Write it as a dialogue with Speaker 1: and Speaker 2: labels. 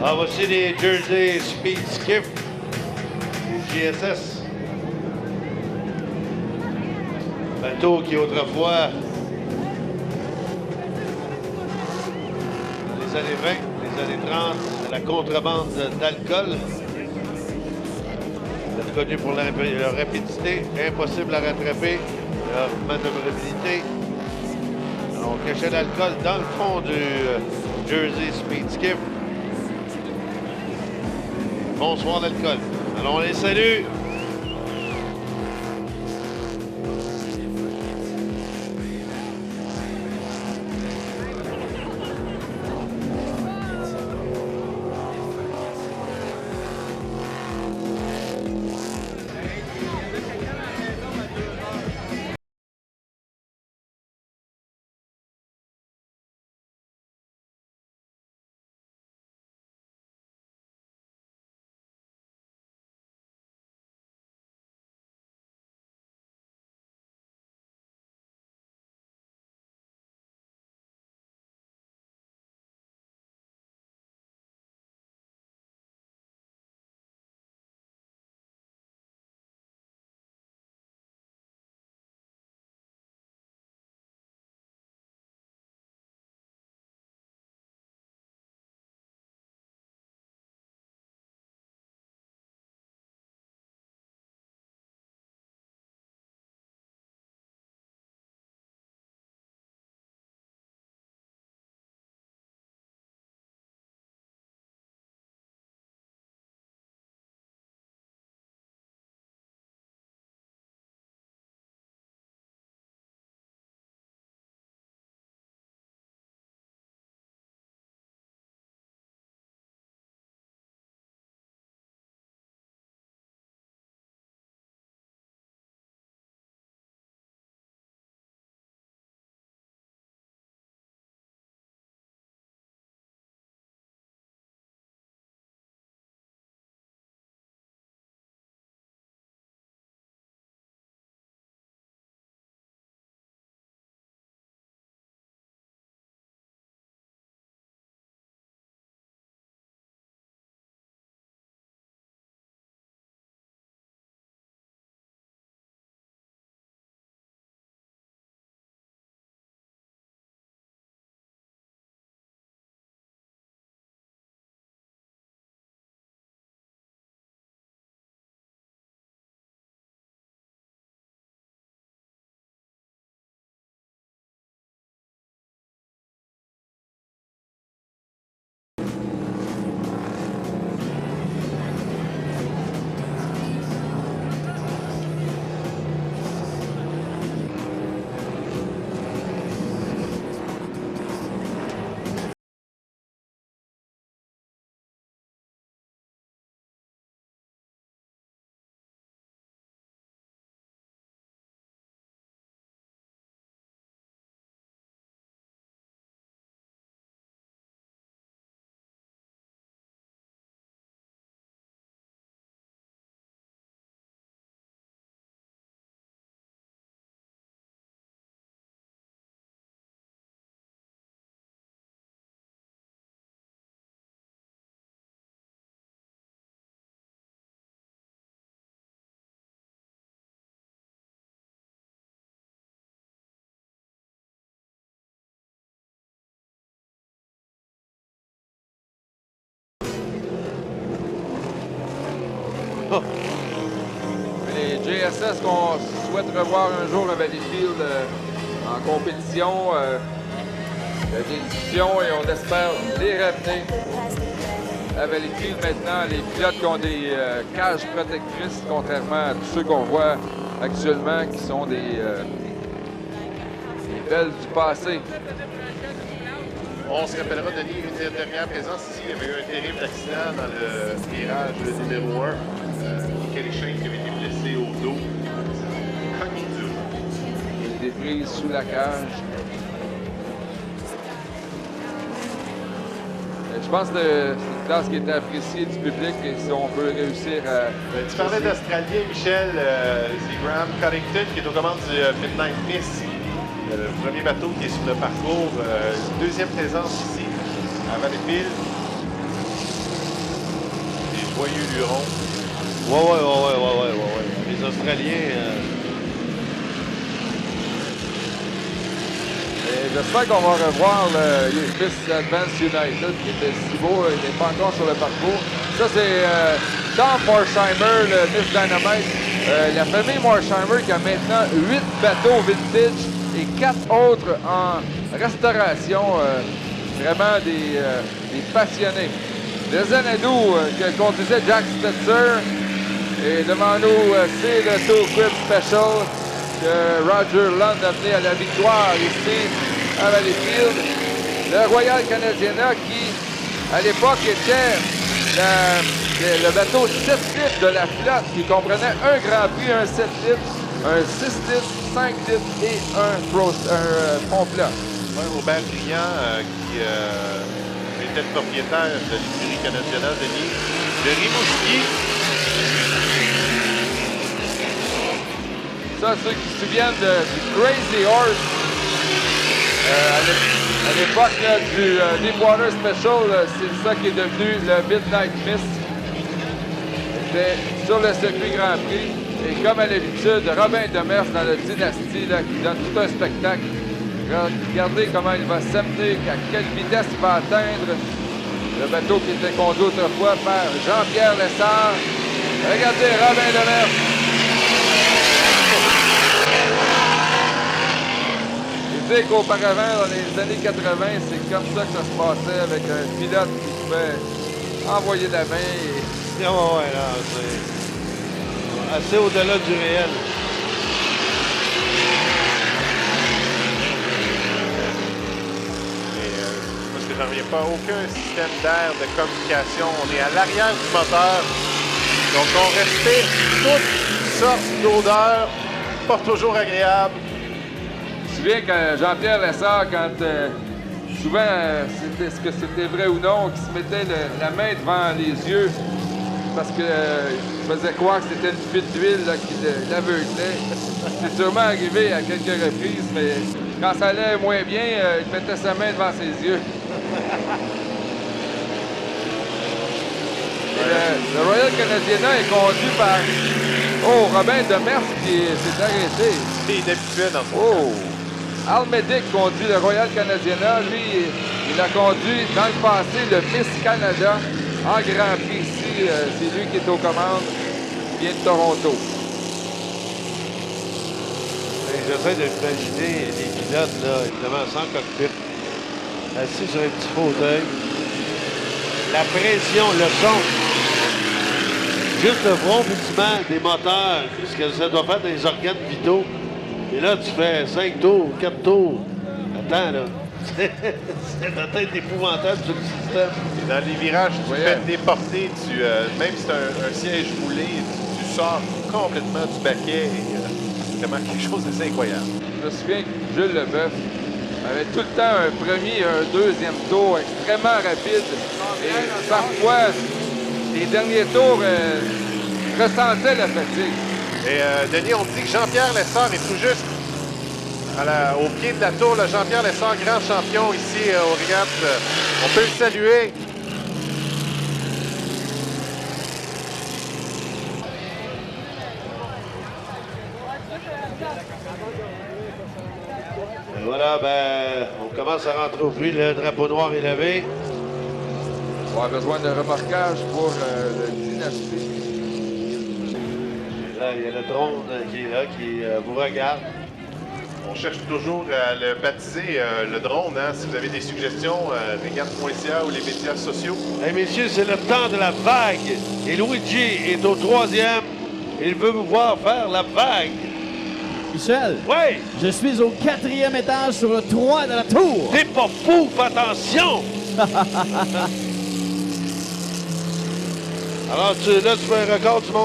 Speaker 1: Ah, voici les Jersey Speed Skiff JSS. Bateau qui autrefois, dans les années 20, les années 30, la contrebande d'alcool. Connu pour leur rapidité, impossible à rattraper, leur manœuvrabilité. On cachait l'alcool dans le fond du Jersey Speed Skiff. Bonsoir l'alcool. Alors on les salue.
Speaker 2: Les JSS qu'on souhaite revoir un jour à Valleyfield en compétition, des discussions et on espère les ramener à Valleyfield maintenant. Les pilotes qui ont des cages protectrices, contrairement à tous ceux qu'on voit actuellement qui sont des belles du passé.
Speaker 3: On se rappellera, Denis, une dernière présence ici. Il y avait eu un terrible accident dans le virage numéro 1. Michael Shane qui avait été blessé au dos. Cogné durement.
Speaker 2: Des prises sous la cage. Je pense que c'est une classe qui était appréciée du public et si on peut réussir à...
Speaker 3: Tu parlais d'Australien, Michel. C'est Graham Connington qui est aux commandes du Midnight Miss. Le premier bateau qui est sur le parcours. Deuxième présence ici à Valleyfield. joyeux lurons.
Speaker 1: Ouais. Les Australiens...
Speaker 2: Et j'espère qu'on va revoir le Miss Advance United qui était si beau. Il n'est pas encore sur le parcours. Ça, c'est Tom Morsheimer, le Miss Dynamite. La famille Morsheimer qui a maintenant 8 bateaux vintage et 4 autres en restauration. Vraiment des passionnés. Le Xanadu que conduisait Jack Stetzer. Et devant nous, c'est le Tour Quip Special que Roger Lund a mené à la victoire ici à Valleyfield. Le Royal Canadiana qui, à l'époque, était le bateau 7 litres de la flotte qui comprenait un Grand Prix, un 7 litres, un 6 litres, 5 litres et un pont plat.
Speaker 3: Ouais, Robert Grignan, qui était le propriétaire de l'écurie Canadiana, Denis, de Rimouski.
Speaker 2: Ça, ceux qui se souviennent du Crazy Horse, à l'époque du Deepwater Special, c'est ça qui est devenu le Midnight Mist. C'était sur le circuit Grand Prix. Et comme à l'habitude, Robin Demers dans la dynastie là, qui donne tout un spectacle. Regardez comment il va s'amener, à quelle vitesse il va atteindre. Le bateau qui était conduit autrefois par Jean-Pierre Lessard. Regardez Robin Demers. Je sais qu'auparavant, dans les années 80, c'est comme ça que ça se passait avec un pilote qui pouvait envoyer la main. Et...
Speaker 1: Ouais, là, c'est assez au-delà du réel.
Speaker 3: Parce que j'en reviens pas, aucun système d'air, de communication. On est à l'arrière du moteur. Donc on respire toutes sortes d'odeurs, pas toujours agréables.
Speaker 2: Je me souviens que Jean-Pierre Lessard, quand souvent, est-ce que c'était vrai ou non, qu'il se mettait la main devant les yeux parce qu'il faisait croire que c'était une fuite d'huile qui l'aveuglait. C'est sûrement arrivé à quelques reprises, mais quand ça allait moins bien, il mettait sa main devant ses yeux. Et le Royal Canadiana est conduit par Robin Demers qui s'est arrêté.
Speaker 3: C'est inhabituel dans son
Speaker 2: cas. Al Medic conduit le Royal Canadiana. Lui, il a conduit dans le passé le Miss Canada en Grand Prix ici. C'est lui qui est aux commandes. Il vient de Toronto.
Speaker 1: J'essaie d'imaginer les pilotes, là, évidemment, sans cockpit, assis sur un petit fauteuil. La pression, le son. Juste le vrombissement des moteurs, ce que ça doit faire dans les organes vitaux. Et là, tu fais 5 tours, 4 tours. Attends, là. C'est peut-être épouvantable sur le système.
Speaker 3: Et dans les virages, tu fais déporter, même si c'est un siège roulé, tu sors complètement du baquet. C'est vraiment quelque chose d'assez incroyable.
Speaker 2: Je me souviens que Jules Leboeuf avait tout le temps un premier et un deuxième tour extrêmement rapide. Et parfois, les derniers tours ressentaient la fatigue.
Speaker 3: Et Denis, on dit que Jean-Pierre Lessard est tout juste au pied de la tour. Jean-Pierre Lessard, grand champion ici au Regattes. On peut le saluer.
Speaker 1: Et voilà, on commence à rentrer au puits. Le drapeau noir est levé.
Speaker 2: On a besoin de remorquage pour le dynastie.
Speaker 1: Là, il y a le drone qui est là, qui vous regarde.
Speaker 3: On cherche toujours à le baptiser, le drone. Hein? Si vous avez des suggestions, regarde.ca ou les médias sociaux.
Speaker 1: Hey, messieurs, c'est le temps de la vague. Et Luigi est au 3e. Il veut vous voir faire la vague.
Speaker 4: Michel,
Speaker 1: Oui!
Speaker 4: je suis au 4e étage sur le 3 de la tour.
Speaker 1: T'es pas fou, fais attention! Alors, là, tu fais un record du monde.